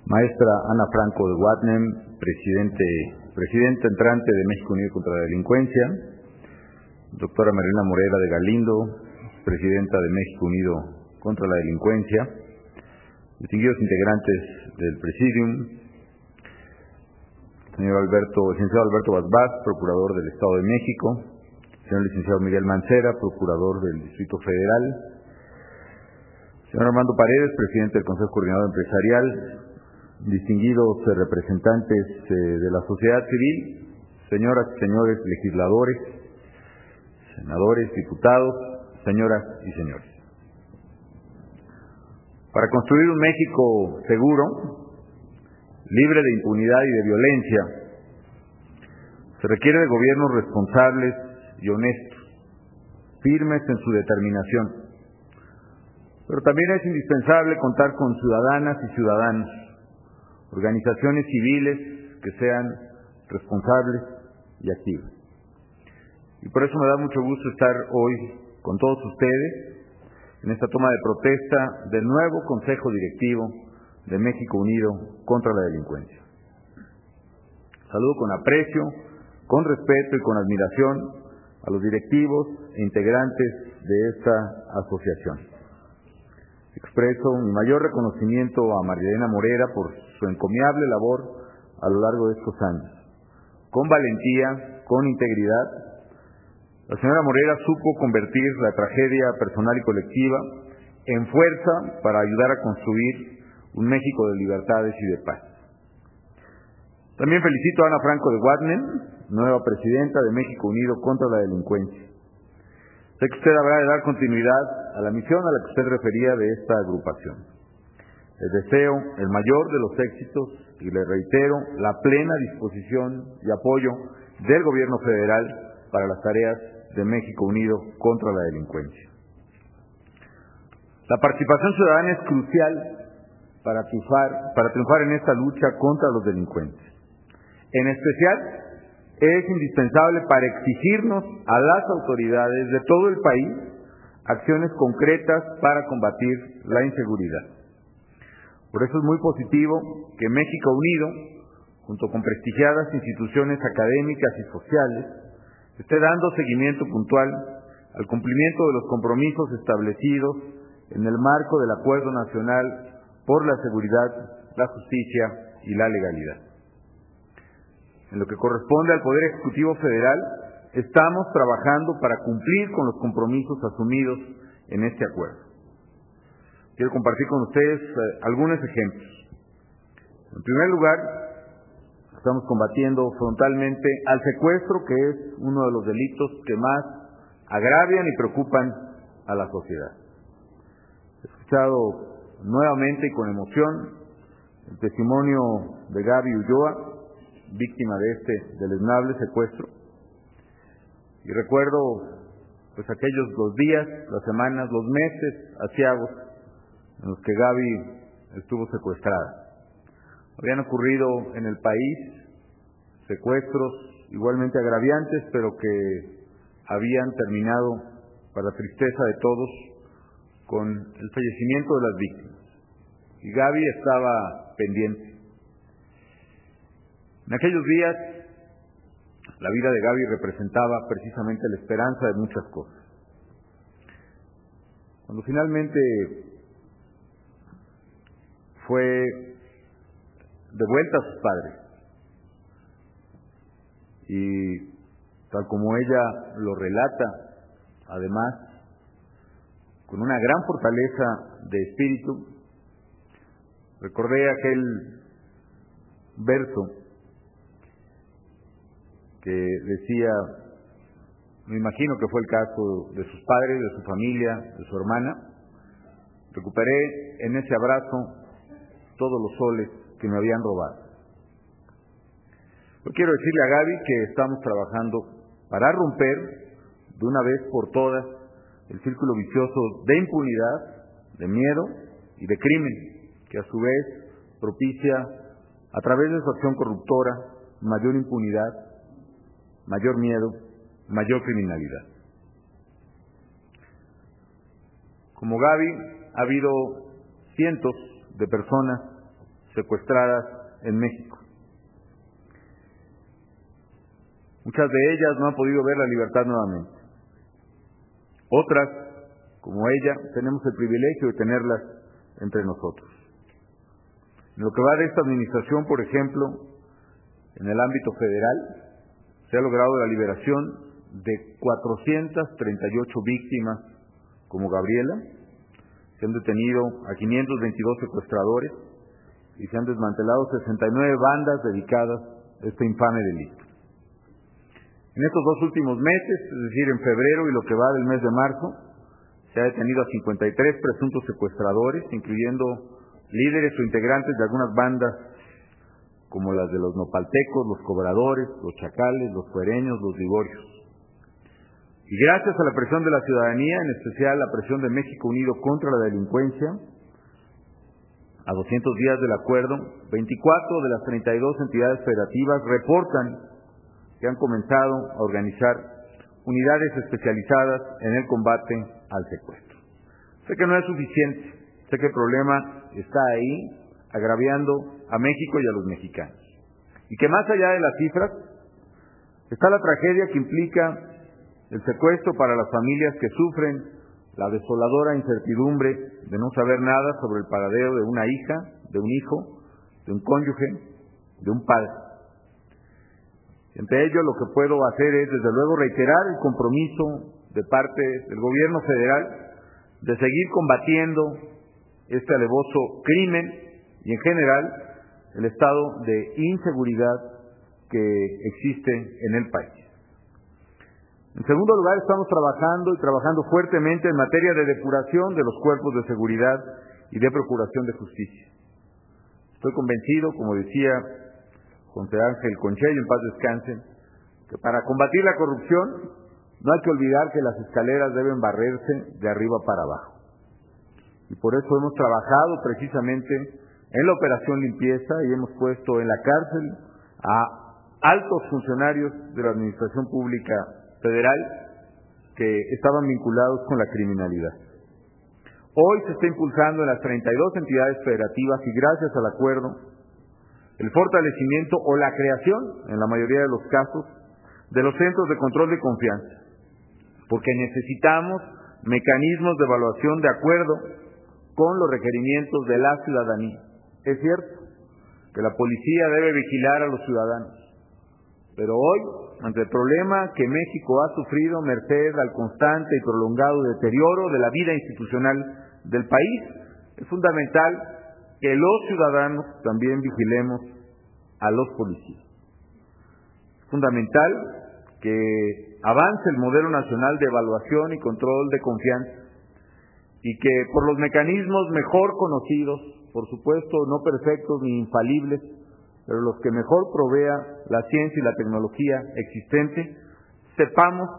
Maestra Ana Franco de Watnem, presidenta entrante de México Unido contra la Delincuencia. Doctora Marilena Morera de Galindo, presidenta de México Unido contra la Delincuencia. Distinguidos integrantes del Presidium. Señor licenciado Alberto Basbás, procurador del Estado de México. Señor licenciado Miguel Mancera, procurador del Distrito Federal. Señor Armando Paredes, presidente del Consejo Coordinador Empresarial. Distinguidos representantes de la sociedad civil, señoras y señores legisladores, senadores, diputados, señoras y señores. Para construir un México seguro, libre de impunidad y de violencia, se requiere de gobiernos responsables y honestos, firmes en su determinación. Pero también es indispensable contar con ciudadanas y ciudadanos, organizaciones civiles que sean responsables y activas. Y por eso me da mucho gusto estar hoy con todos ustedes en esta toma de protesta del nuevo Consejo Directivo de México Unido contra la Delincuencia. Saludo con aprecio, con respeto y con admiración a los directivos e integrantes de esta asociación. Expreso mi mayor reconocimiento a Marilena Morera por su encomiable labor a lo largo de estos años. Con valentía, con integridad, la señora Morera supo convertir la tragedia personal y colectiva en fuerza para ayudar a construir un México de libertades y de paz. También felicito a Ana Franco de Watnem, nueva presidenta de México Unido contra la Delincuencia. Sé que usted habrá de dar continuidad a la misión a la que usted refería de esta agrupación. Les deseo el mayor de los éxitos y le reitero la plena disposición y apoyo del Gobierno federal para las tareas de México Unido contra la Delincuencia. La participación ciudadana es crucial para triunfar en esta lucha contra los delincuentes. En especial, es indispensable para exigirnos a las autoridades de todo el país acciones concretas para combatir la inseguridad. Por eso es muy positivo que México Unido, junto con prestigiadas instituciones académicas y sociales, esté dando seguimiento puntual al cumplimiento de los compromisos establecidos en el marco del Acuerdo Nacional por la Seguridad, la Justicia y la Legalidad. En lo que corresponde al Poder Ejecutivo Federal, estamos trabajando para cumplir con los compromisos asumidos en este acuerdo. Quiero compartir con ustedes algunos ejemplos. En primer lugar, estamos combatiendo frontalmente al secuestro, que es uno de los delitos que más agravian y preocupan a la sociedad. He escuchado nuevamente y con emoción el testimonio de Gaby Ulloa, víctima de este deleznable secuestro, y recuerdo los días, las semanas, los meses aciagos en los que Gaby estuvo secuestrada. Habían ocurrido en el país secuestros igualmente agraviantes, pero que habían terminado, para tristeza de todos, con el fallecimiento de las víctimas. Y Gaby estaba pendiente. En aquellos días, la vida de Gaby representaba precisamente la esperanza de muchas cosas. Cuando finalmente fue de vuelta a sus padres, y tal como ella lo relata, además, con una gran fortaleza de espíritu, recordé aquel verso que decía, me imagino que fue el caso de sus padres, de su familia, de su hermana: recuperé en ese abrazo todos los soles que me habían robado. Yo quiero decirle a Gaby que estamos trabajando para romper de una vez por todas el círculo vicioso de impunidad, de miedo y de crimen, que a su vez propicia, a través de su acción corruptora, mayor impunidad, mayor miedo, mayor criminalidad. Como Gaby, ha habido cientos de personas, secuestradas en México. Muchas de ellas no han podido ver la libertad nuevamente. Otras, como ella, tenemos el privilegio de tenerlas entre nosotros. En lo que va de esta administración, por ejemplo, en el ámbito federal, se ha logrado la liberación de 438 víctimas como Gabriela, se han detenido a 522 secuestradores y se han desmantelado 69 bandas dedicadas a este infame delito. En estos 2 últimos meses, es decir, en febrero y lo que va del mes de marzo, se ha detenido a 53 presuntos secuestradores, incluyendo líderes o integrantes de algunas bandas como las de los nopaltecos, los cobradores, los chacales, los cuereños, los liborios. Y gracias a la presión de la ciudadanía, en especial la presión de México Unido contra la delincuencia, a 200 días del acuerdo, 24 de las 32 entidades federativas reportan que han comenzado a organizar unidades especializadas en el combate al secuestro. Sé que no es suficiente, sé que el problema está ahí, agraviando a México y a los mexicanos. Y que más allá de las cifras, está la tragedia que implica el secuestro para las familias que sufren la desoladora incertidumbre de no saber nada sobre el paradero de una hija, de un hijo, de un cónyuge, de un padre. Entre ello, lo que puedo hacer es, desde luego, reiterar el compromiso de parte del gobierno federal de seguir combatiendo este alevoso crimen y, en general, el estado de inseguridad que existe en el país. En segundo lugar, estamos trabajando fuertemente en materia de depuración de los cuerpos de seguridad y de procuración de justicia. Estoy convencido, como decía José Ángel Conchello, en paz descanse, que para combatir la corrupción no hay que olvidar que las escaleras deben barrerse de arriba para abajo. Y por eso hemos trabajado precisamente en la operación limpieza y hemos puesto en la cárcel a altos funcionarios de la Administración Pública Federal que estaban vinculados con la criminalidad. Hoy se está impulsando en las 32 entidades federativas y gracias al acuerdo el fortalecimiento o la creación, en la mayoría de los casos, de los centros de control de confianza, porque necesitamos mecanismos de evaluación de acuerdo con los requerimientos de la ciudadanía. Es cierto que la policía debe vigilar a los ciudadanos, pero hoy, ante el problema que México ha sufrido merced al constante y prolongado deterioro de la vida institucional del país, es fundamental que los ciudadanos también vigilemos a los policías. Es fundamental que avance el modelo nacional de evaluación y control de confianza y que por los mecanismos mejor conocidos, por supuesto no perfectos ni infalibles, pero los que mejor provea la ciencia y la tecnología existente, sepamos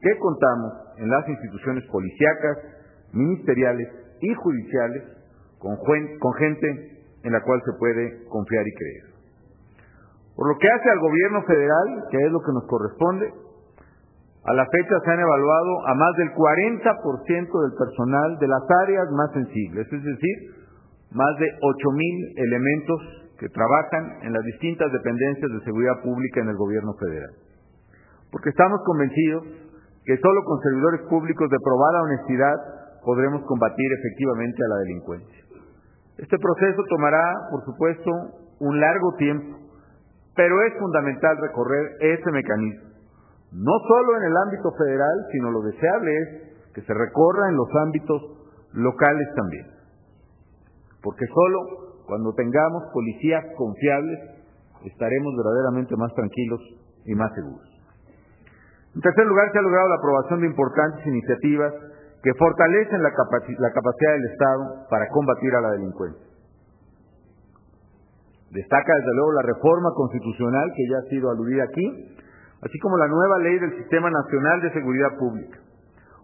que contamos en las instituciones policíacas, ministeriales y judiciales con gente en la cual se puede confiar y creer. Por lo que hace al gobierno federal, que es lo que nos corresponde, a la fecha se han evaluado a más del 40% del personal de las áreas más sensibles, es decir, más de 8,000 elementos que trabajan en las distintas dependencias de seguridad pública en el gobierno federal. Porque estamos convencidos que solo con servidores públicos de probada honestidad podremos combatir efectivamente a la delincuencia. Este proceso tomará, por supuesto, un largo tiempo, pero es fundamental recorrer ese mecanismo, no solo en el ámbito federal, sino lo deseable es que se recorra en los ámbitos locales también. Porque solo cuando tengamos policías confiables estaremos verdaderamente más tranquilos y más seguros. En tercer lugar, se ha logrado la aprobación de importantes iniciativas que fortalecen la capacidad del Estado para combatir a la delincuencia. Destaca desde luego la reforma constitucional que ya ha sido aludida aquí, así como la nueva ley del Sistema Nacional de Seguridad Pública.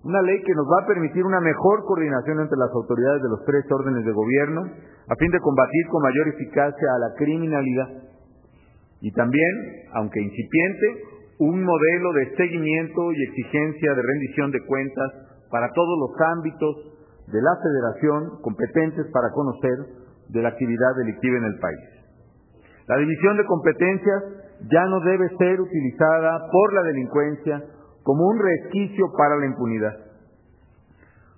Una ley que nos va a permitir una mejor coordinación entre las autoridades de los 3 órdenes de gobierno a fin de combatir con mayor eficacia a la criminalidad. Y también, aunque incipiente, un modelo de seguimiento y exigencia de rendición de cuentas para todos los ámbitos de la Federación competentes para conocer de la actividad delictiva en el país. La división de competencias ya no debe ser utilizada por la delincuencia como un resquicio para la impunidad.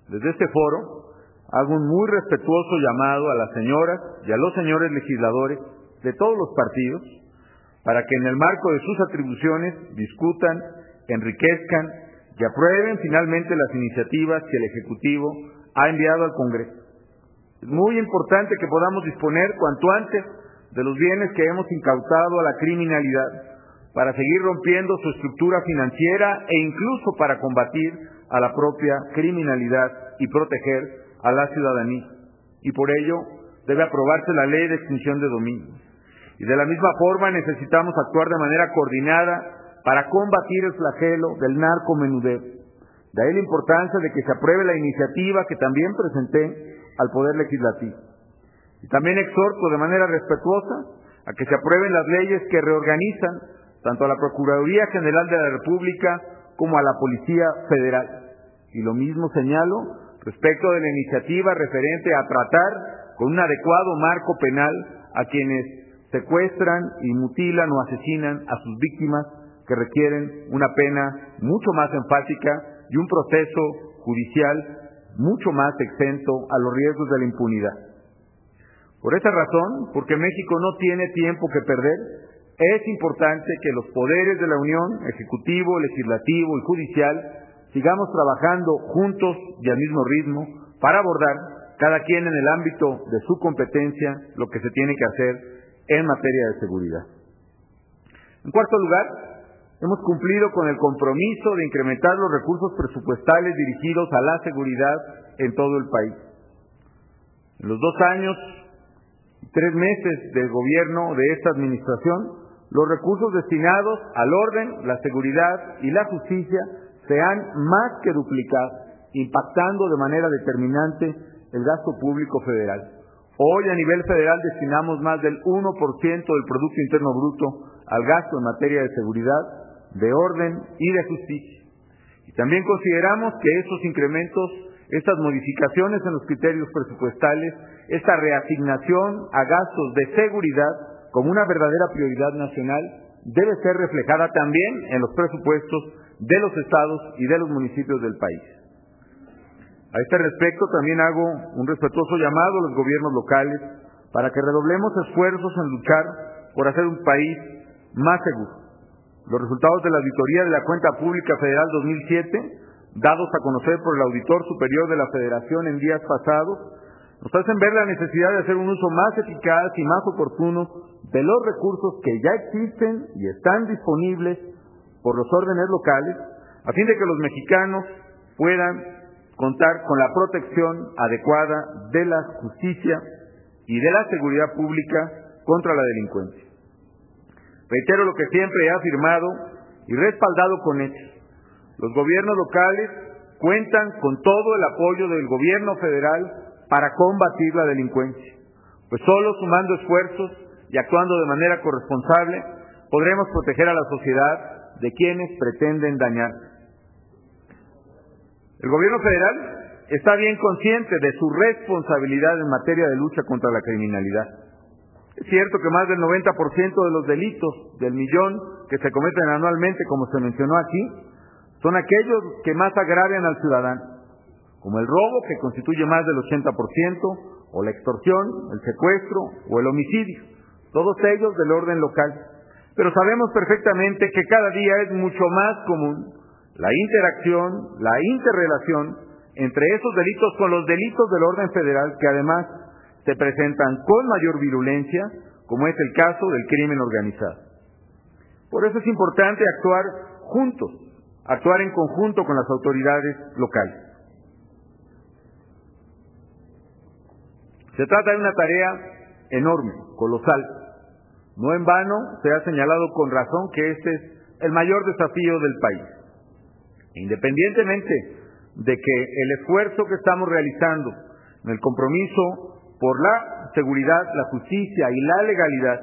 Desde este foro hago un muy respetuoso llamado a las señoras y a los señores legisladores de todos los partidos para que en el marco de sus atribuciones discutan, enriquezcan y aprueben finalmente las iniciativas que el Ejecutivo ha enviado al Congreso. Es muy importante que podamos disponer cuanto antes de los bienes que hemos incautado a la criminalidad para seguir rompiendo su estructura financiera e incluso para combatir a la propia criminalidad y proteger a la ciudadanía. Y por ello debe aprobarse la ley de extinción de dominio. Y de la misma forma necesitamos actuar de manera coordinada para combatir el flagelo del narcomenudeo. De ahí la importancia de que se apruebe la iniciativa que también presenté al Poder Legislativo. Y también exhorto de manera respetuosa a que se aprueben las leyes que reorganizan tanto a la Procuraduría General de la República como a la Policía Federal. Y lo mismo señalo respecto de la iniciativa referente a tratar con un adecuado marco penal a quienes secuestran y mutilan o asesinan a sus víctimas, que requieren una pena mucho más enfática y un proceso judicial mucho más exento a los riesgos de la impunidad. Por esa razón, porque México no tiene tiempo que perder, es importante que los poderes de la Unión, ejecutivo, legislativo y judicial, sigamos trabajando juntos y al mismo ritmo para abordar, cada quien en el ámbito de su competencia, lo que se tiene que hacer en materia de seguridad. En cuarto lugar, hemos cumplido con el compromiso de incrementar los recursos presupuestales dirigidos a la seguridad en todo el país. En los 2 años y 3 meses del gobierno de esta administración, los recursos destinados al orden, la seguridad y la justicia se han más que duplicado, impactando de manera determinante el gasto público federal. Hoy a nivel federal destinamos más del 1% del Producto Interno Bruto al gasto en materia de seguridad, de orden y de justicia. Y también consideramos que estos incrementos, estas modificaciones en los criterios presupuestales, esta reasignación a gastos de seguridad como una verdadera prioridad nacional debe ser reflejada también en los presupuestos de los estados y de los municipios del país. A este respecto también hago un respetuoso llamado a los gobiernos locales para que redoblemos esfuerzos en luchar por hacer un país más seguro. Los resultados de la auditoría de la Cuenta Pública Federal 2007, dados a conocer por el Auditor Superior de la Federación en días pasados, nos hacen ver la necesidad de hacer un uso más eficaz y más oportuno de los recursos que ya existen y están disponibles por los órdenes locales, a fin de que los mexicanos puedan contar con la protección adecuada de la justicia y de la seguridad pública contra la delincuencia. Reitero lo que siempre he afirmado y respaldado con hechos. Los gobiernos locales cuentan con todo el apoyo del gobierno federal para combatir la delincuencia, pues solo sumando esfuerzos y actuando de manera corresponsable podremos proteger a la sociedad de quienes pretenden dañar. El gobierno federal está bien consciente de su responsabilidad en materia de lucha contra la criminalidad. Es cierto que más del 90% de los delitos del millón que se cometen anualmente, como se mencionó aquí, son aquellos que más agravian al ciudadano, como el robo, que constituye más del 80%, o la extorsión, el secuestro o el homicidio, todos ellos del orden local. Pero sabemos perfectamente que cada día es mucho más común la interacción, la interrelación entre esos delitos con los delitos del orden federal, que además se presentan con mayor virulencia, como es el caso del crimen organizado. Por eso es importante actuar juntos, actuar en conjunto con las autoridades locales. Se trata de una tarea enorme, colosal. No en vano se ha señalado con razón que este es el mayor desafío del país. Independientemente de que el esfuerzo que estamos realizando en el compromiso por la seguridad, la justicia y la legalidad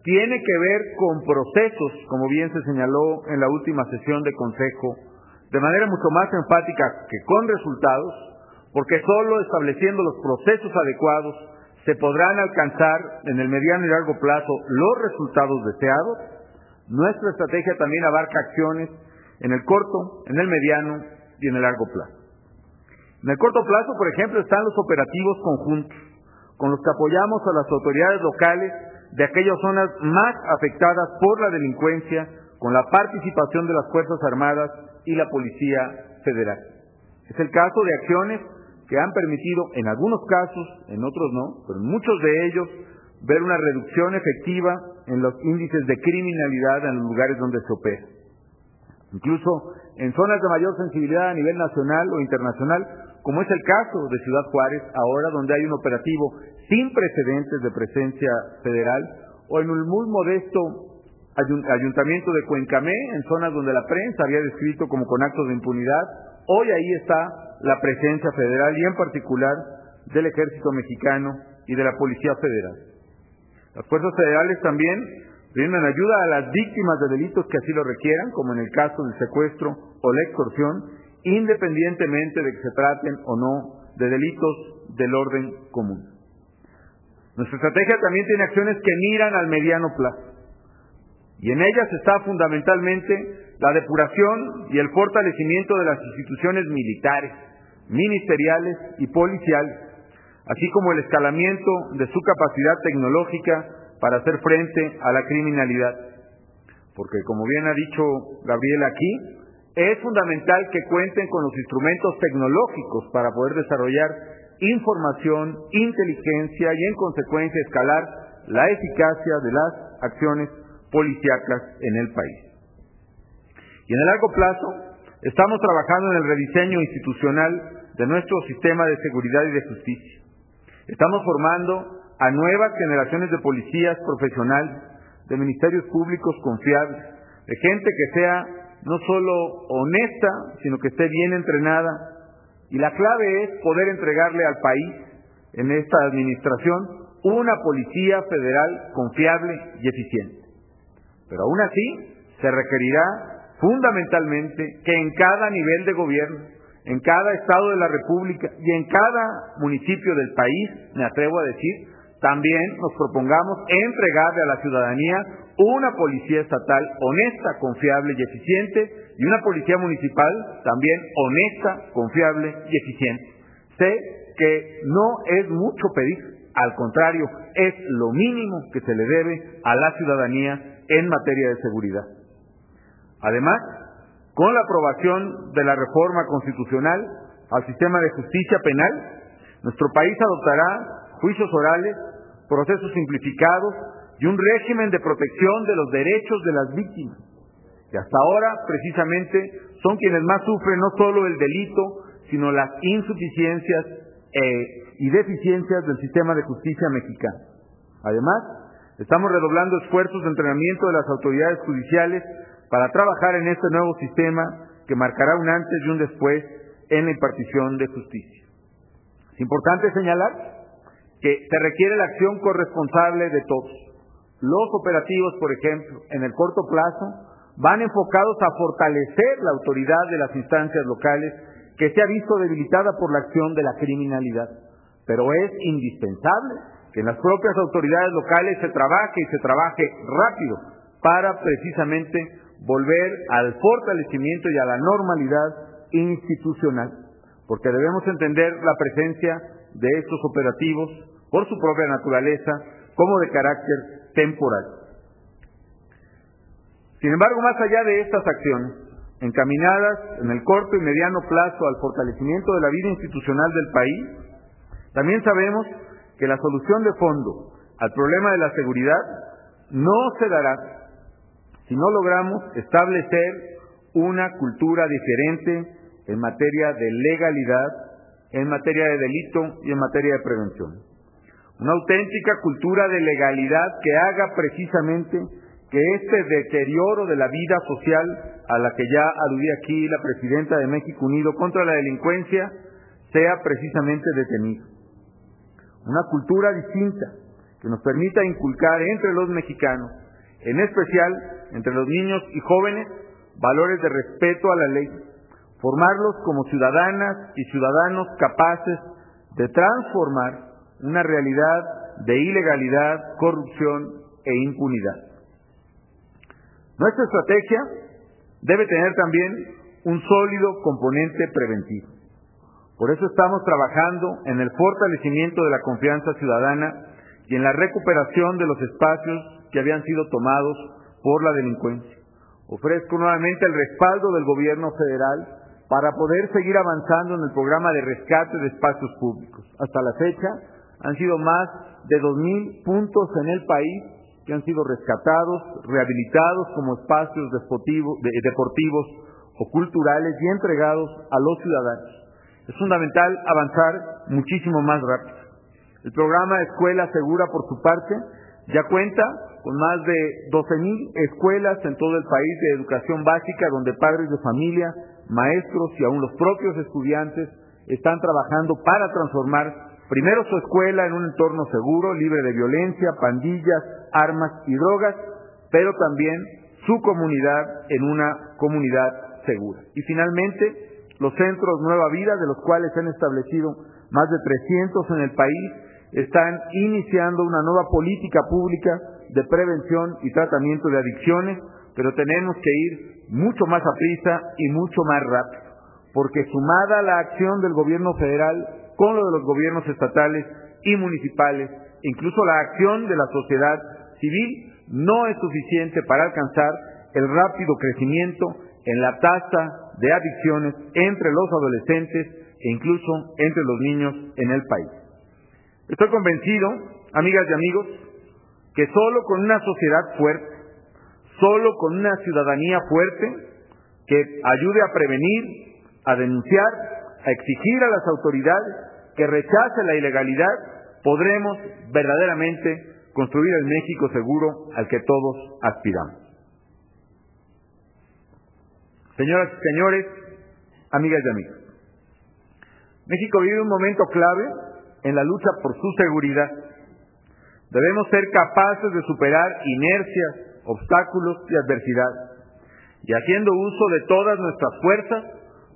tiene que ver con procesos, como bien se señaló en la última sesión de Consejo, de manera mucho más enfática que con resultados, porque solo estableciendo los procesos adecuados se podrán alcanzar en el mediano y largo plazo los resultados deseados, nuestra estrategia también abarca acciones en el corto, en el mediano y en el largo plazo. En el corto plazo, por ejemplo, están los operativos conjuntos, con los que apoyamos a las autoridades locales de aquellas zonas más afectadas por la delincuencia, con la participación de las Fuerzas Armadas y la Policía Federal. Es el caso de acciones que han permitido, en algunos casos, en otros no, pero en muchos de ellos, ver una reducción efectiva en los índices de criminalidad en los lugares donde se opera. Incluso en zonas de mayor sensibilidad a nivel nacional o internacional, como es el caso de Ciudad Juárez, ahora donde hay un operativo sin precedentes de presencia federal, o en un muy modesto ayuntamiento de Cuencamé, en zonas donde la prensa había descrito como con actos de impunidad, hoy ahí está la presencia federal y en particular del Ejército Mexicano y de la Policía Federal. Las fuerzas federales también brindan ayuda a las víctimas de delitos que así lo requieran, como en el caso del secuestro o la extorsión, independientemente de que se traten o no de delitos del orden común. Nuestra estrategia también tiene acciones que miran al mediano plazo, y en ellas está fundamentalmente la depuración y el fortalecimiento de las instituciones militares, ministeriales y policiales, así como el escalamiento de su capacidad tecnológica para hacer frente a la criminalidad. Porque, como bien ha dicho Gabriela aquí, es fundamental que cuenten con los instrumentos tecnológicos para poder desarrollar información, inteligencia y, en consecuencia, escalar la eficacia de las acciones policíacas en el país. Y en el largo plazo, estamos trabajando en el rediseño institucional de nuestro sistema de seguridad y de justicia. Estamos formando a nuevas generaciones de policías profesionales, de ministerios públicos confiables, de gente que sea no solo honesta, sino que esté bien entrenada. Y la clave es poder entregarle al país, en esta administración, una policía federal confiable y eficiente. Pero aún así, se requerirá fundamentalmente que en cada nivel de gobierno, en cada estado de la República y en cada municipio del país, me atrevo a decir, también nos propongamos entregarle a la ciudadanía una policía estatal honesta, confiable y eficiente, y una policía municipal también honesta, confiable y eficiente. Sé que no es mucho pedir, al contrario, es lo mínimo que se le debe a la ciudadanía en materia de seguridad. Además, con la aprobación de la reforma constitucional al sistema de justicia penal, nuestro país adoptará juicios orales, procesos simplificados y un régimen de protección de los derechos de las víctimas, que hasta ahora precisamente son quienes más sufren no solo el delito, sino las insuficiencias y deficiencias del sistema de justicia mexicano. Además, estamos redoblando esfuerzos de entrenamiento de las autoridades judiciales para trabajar en este nuevo sistema que marcará un antes y un después en la impartición de justicia. Es importante señalar que se requiere la acción corresponsable de todos. Los operativos, por ejemplo, en el corto plazo, van enfocados a fortalecer la autoridad de las instancias locales que se ha visto debilitada por la acción de la criminalidad. Pero es indispensable que en las propias autoridades locales se trabaje rápido para precisamente volver al fortalecimiento y a la normalidad institucional, porque debemos entender la presencia de estos operativos por su propia naturaleza como de carácter temporal. Sin embargo, más allá de estas acciones, encaminadas en el corto y mediano plazo al fortalecimiento de la vida institucional del país, también sabemos que la solución de fondo al problema de la seguridad no se dará si no logramos establecer una cultura diferente en materia de legalidad, en materia de delito y en materia de prevención. Una auténtica cultura de legalidad que haga precisamente que este deterioro de la vida social a la que ya aludía aquí la presidenta de México Unido contra la delincuencia sea precisamente detenido. Una cultura distinta que nos permita inculcar entre los mexicanos, en especial entre los niños y jóvenes, valores de respeto a la ley, formarlos como ciudadanas y ciudadanos capaces de transformar una realidad de ilegalidad, corrupción e impunidad. Nuestra estrategia debe tener también un sólido componente preventivo. Por eso estamos trabajando en el fortalecimiento de la confianza ciudadana y en la recuperación de los espacios que habían sido tomados por la delincuencia. Ofrezco nuevamente el respaldo del gobierno federal para poder seguir avanzando en el programa de rescate de espacios públicos. Hasta la fecha han sido más de 2,000 puntos en el país que han sido rescatados, rehabilitados como espacios deportivos o culturales y entregados a los ciudadanos. Es fundamental avanzar muchísimo más rápido. El programa Escuela Segura, por su parte, ya cuenta con más de 12,000 escuelas en todo el país de educación básica, donde padres de familia, maestros y aún los propios estudiantes están trabajando para transformar primero su escuela en un entorno seguro, libre de violencia, pandillas, armas y drogas, pero también su comunidad en una comunidad segura. Y finalmente, los centros Nueva Vida, de los cuales se han establecido más de 300 en el país, están iniciando una nueva política pública de prevención y tratamiento de adicciones, pero tenemos que ir mucho más aprisa y mucho más rápido, porque sumada la acción del gobierno federal con lo de los gobiernos estatales y municipales, incluso la acción de la sociedad civil, no es suficiente para alcanzar el rápido crecimiento en la tasa de adicciones entre los adolescentes e incluso entre los niños en el país. Estoy convencido, amigas y amigos, que solo con una sociedad fuerte, solo con una ciudadanía fuerte que ayude a prevenir, a denunciar, a exigir a las autoridades que rechace la ilegalidad, podremos verdaderamente construir el México seguro al que todos aspiramos. Señoras y señores, amigas y amigos, México vive un momento clave en la lucha por su seguridad. Debemos ser capaces de superar inercias, obstáculos y adversidades, y haciendo uso de todas nuestras fuerzas,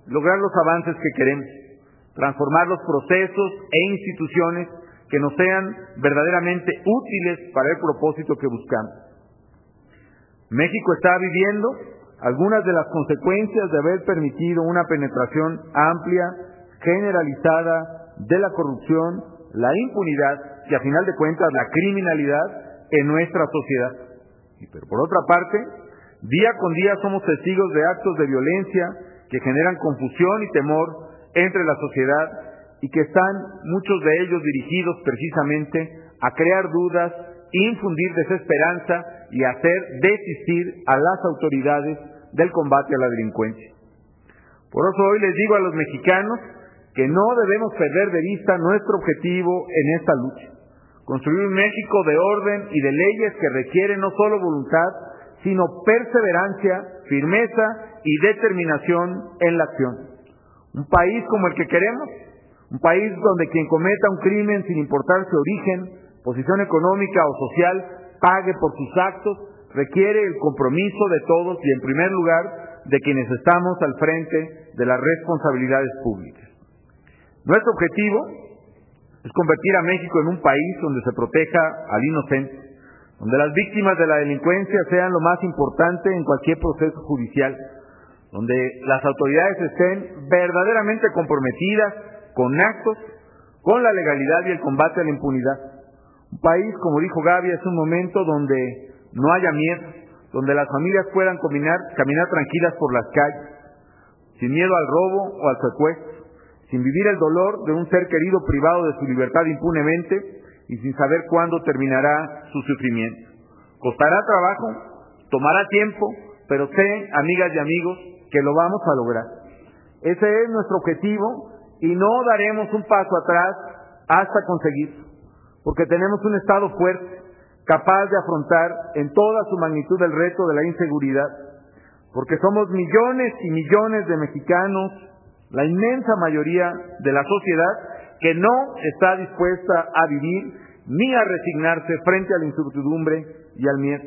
lograr los avances que queremos, transformar los procesos e instituciones que nos sean verdaderamente útiles para el propósito que buscamos. México está viviendo algunas de las consecuencias de haber permitido una penetración amplia, generalizada de la corrupción, la impunidad y, a final de cuentas, la criminalidad en nuestra sociedad. Pero por otra parte, día con día somos testigos de actos de violencia que generan confusión y temor entre la sociedad y que están muchos de ellos dirigidos precisamente a crear dudas, infundir desesperanza y hacer desistir a las autoridades del combate a la delincuencia. Por eso hoy les digo a los mexicanos que no debemos perder de vista nuestro objetivo en esta lucha: construir un México de orden y de leyes que requiere no solo voluntad, sino perseverancia, firmeza y determinación en la acción. Un país como el que queremos, un país donde quien cometa un crimen, sin importar su origen, posición económica o social, pague por sus actos, requiere el compromiso de todos y, en primer lugar, de quienes estamos al frente de las responsabilidades públicas. Nuestro objetivo es convertir a México en un país donde se proteja al inocente, donde las víctimas de la delincuencia sean lo más importante en cualquier proceso judicial, donde las autoridades estén verdaderamente comprometidas con actos, con la legalidad y el combate a la impunidad. Un país, como dijo Gaby, es un momento donde no haya miedo, donde las familias puedan caminar tranquilas por las calles, sin miedo al robo o al secuestro, sin vivir el dolor de un ser querido privado de su libertad impunemente y sin saber cuándo terminará su sufrimiento. Costará trabajo, tomará tiempo, pero sé, amigas y amigos, que lo vamos a lograr. Ese es nuestro objetivo y no daremos un paso atrás hasta conseguirlo, porque tenemos un Estado fuerte, capaz de afrontar en toda su magnitud el reto de la inseguridad, porque somos millones y millones de mexicanos, la inmensa mayoría de la sociedad, que no está dispuesta a vivir ni a resignarse frente a la incertidumbre y al miedo,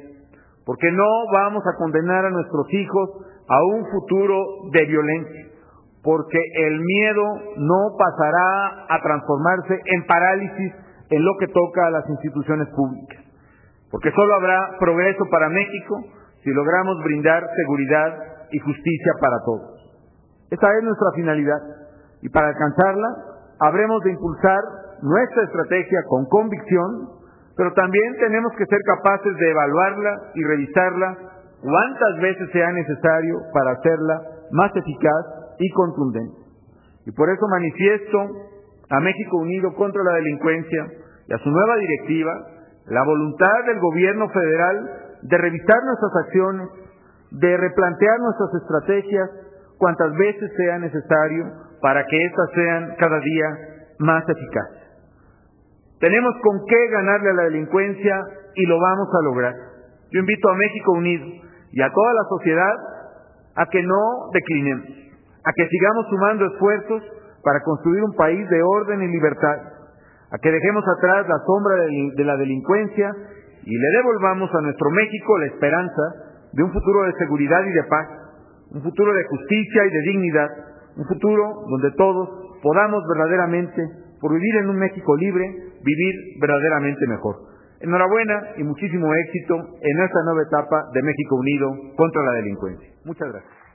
porque no vamos a condenar a nuestros hijos a un futuro de violencia, porque el miedo no pasará a transformarse en parálisis en lo que toca a las instituciones públicas, porque solo habrá progreso para México si logramos brindar seguridad y justicia para todos. Esa es nuestra finalidad, y para alcanzarla habremos de impulsar nuestra estrategia con convicción, pero también tenemos que ser capaces de evaluarla y revisarla cuantas veces sea necesario para hacerla más eficaz y contundente. Y por eso manifiesto a México Unido contra la Delincuencia y a su nueva directiva la voluntad del gobierno federal de revisar nuestras acciones, de replantear nuestras estrategias cuantas veces sea necesario para que éstas sean cada día más eficaces. Tenemos con qué ganarle a la delincuencia y lo vamos a lograr. Yo invito a México Unido y a toda la sociedad a que no declinemos, a que sigamos sumando esfuerzos para construir un país de orden y libertad, a que dejemos atrás la sombra de la delincuencia y le devolvamos a nuestro México la esperanza de un futuro de seguridad y de paz, un futuro de justicia y de dignidad, un futuro donde todos podamos verdaderamente, por vivir en un México libre, vivir verdaderamente mejor. Enhorabuena y muchísimo éxito en esta nueva etapa de México Unido contra la delincuencia. Muchas gracias.